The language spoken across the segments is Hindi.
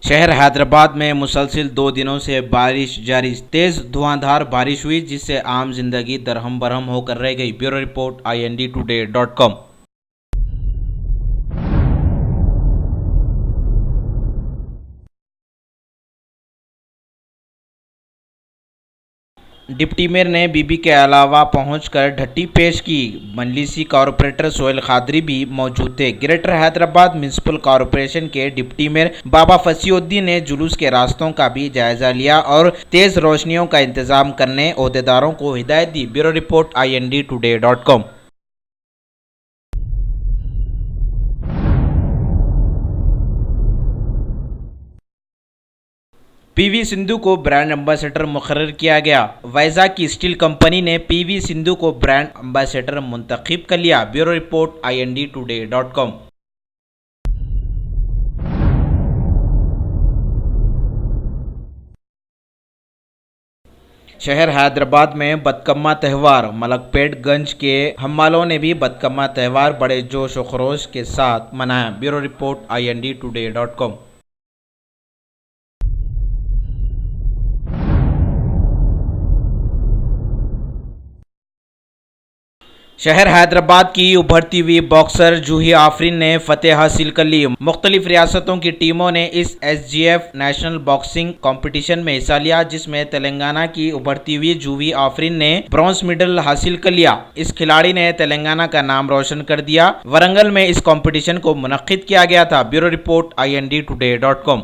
शहर हैदराबाद में मुसलसिल 2 दिनों से बारिश जारी। तेज धुआंधार बारिश हुई जिससे आम जिंदगी दरहम बरहम होकर रह गई। Bureau report IND-Today.com। Deputy mayor ने बीबी के अलावा पहुंचकर ढट्टी पेश की। मजलिसी कॉरपोरेटर सोहेल कादरी भी मौजूद थे। ग्रेटर हैदराबाद म्युनिसिपल कॉरपोरेशन के डिप्टी मेयर बाबा फसीउद्दीन ने जुलूस के रास्तों का भी जायजा लिया और तेज रोशनियों का इंतजाम करने ओहदेदारों को हिदायत दी। Bureau report IND-Today.com। PV Sindhu को ब्रांड एम्बेसडर मुकर्रर किया गया। वाइजा की स्टील कंपनी ने PV सिंधु को ब्रांड एम्बेसडर मुंतखब कर लिया। Bureau report IND-Today.com। शहर हैदराबाद में बदकम्मा त्यौहार। मलकपेटगंज के हम्मालों ने भी बदकम्मा त्यौहार बड़े जोश व खरोश के साथ मनाया। Bureau report IND-Today.com। शहर हैदराबाद की उभरती हुई बॉक्सर जूही आफरीन ने फतेह हासिल कर ली। मुख्तलिफ रियासतों की टीमों ने इस SGF नेशनल बॉक्सिंग कंपटीशन में हिस्सा लिया, जिसमें तेलंगाना की उभरती हुई जूही आफरीन ने ब्रॉन्ज मेडल हासिल कर लिया। इस खिलाड़ी ने तेलंगाना का नाम रोशन कर दिया। वरंगल में इस कंपटीशन को मुनक्किद किया गया था। Bureau report IND-Today.com।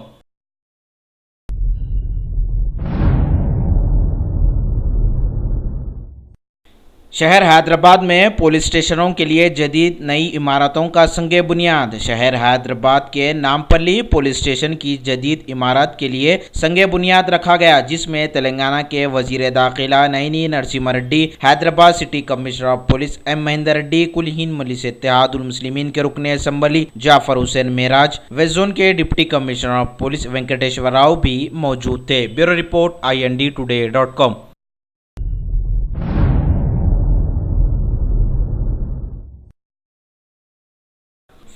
शहर हैदराबाद में पुलिस स्टेशनों के लिए जदीद नई इमारतों का संगे बुनियाद। शहर हैदराबाद के नामपल्ली पुलिस स्टेशन की जदीद इमारत के लिए संगे बुनियाद रखा गया, जिसमें तेलंगाना के वजीर दाखिला Nayini Narasimha Reddy, Hyderabad city commissioner of police M Mahender Reddy, Kul Hind Majlis Ittehadul Muslimeen के रुकन असम्बली जाफर हुसैन मेराज, वेस्ट जोन के deputy commissioner of police Venkateshwar Rao भी मौजूद थे। Bureau report IND-Today.com।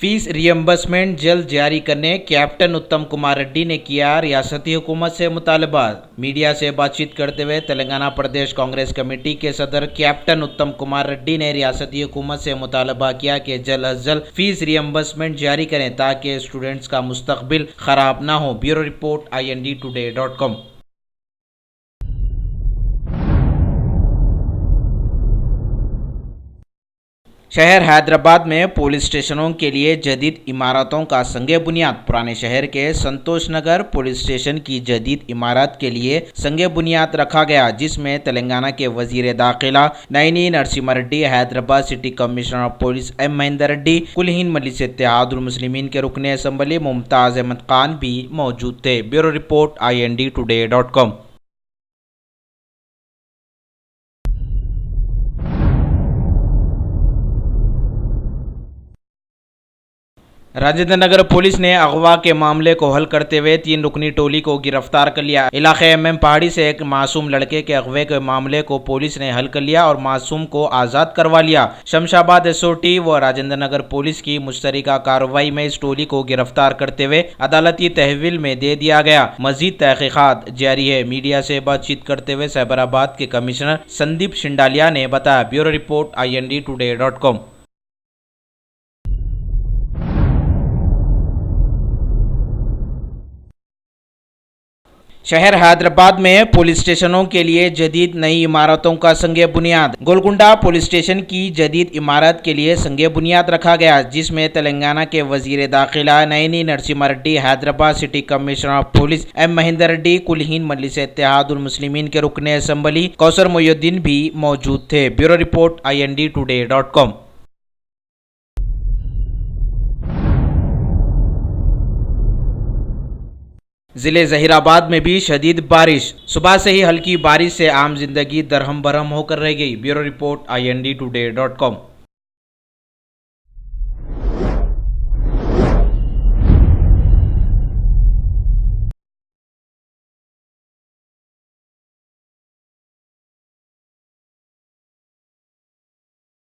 Fees reimbursement जल्द जारी करने कैप्टन उत्तम कुमार रेड्डी ने किया रियासती हुकूमत से मुतालबा। मीडिया से बातचीत करते हुए तेलंगाना प्रदेश कांग्रेस कमेटी के सदर कैप्टन उत्तम कुमार रेड्डी ने रियासती हुकूमत से मुतालबा किया कि जल्द अज जल्द फीस रियम्बर्समेंट जारी करें ताकि स्टूडेंट्स का मुस्तकबिल खराब ना हो। Bureau report IND-Today.com। शहर हैदराबाद में पुलिस स्टेशनों के लिए जदीद इमारतों का संगे बुनियाद। पुराने शहर के संतोष नगर पुलिस स्टेशन की जदीद इमारत के लिए संगे बुनियाद रखा गया, जिसमें तेलंगाना के वजीर दाखिला Nayini Narasimha Reddy, Hyderabad city commissioner of police M Mahender Reddy, Kul Hind Majlis Ittehadul Muslimeen के रुकन असम्बली मुमताज अहमद खान भी मौजूद थे। Bureau report IND-Today.com। Rajendra Nagar police ने अगवा के मामले को हल करते हुए 3 रुकनी टोली को गिरफ्तार कर लिया। इलाके MM पहाड़ी से एक मासूम लड़के के अगवे के मामले को पुलिस ने हल कर लिया और मासूम को आज़ाद करवा लिया। शमशाबाद SOT व राजेंद्र नगर पुलिस की मुश्तरका कार्रवाई में इस टोली को गिरफ्तार करते हुए अदालती तहवील में दे दिया गया। मजीद तहकीकात जारी है। मीडिया से बातचीत करते हुए साइबराबाद के कमिश्नर संदीप शिंडालिया ने बताया। Bureau report IND-Today.com। शहर हैदराबाद में पुलिस स्टेशनों के लिए जदीद नई इमारतों का संगे बुनियाद। गोलकुंडा पुलिस स्टेशन की जदीद इमारत के लिए संगे बुनियाद रखा गया, जिसमें तेलंगाना के वजीर दाखिला Nayini Narasimha Reddy, Hyderabad city commissioner of police M Mahender Reddy, Kul Hind Majlis Ittehadul Muslimeen के रुकन असम्बली कौसर मोइनुद्दीन भी मौजूद थे। Bureau report IND-Today.com। जिले जहीराबाद में भी शदीद बारिश। सुबह से ही हल्की बारिश से आम जिंदगी दरहम बरहम होकर रह गई। Bureau report IND-Today.com।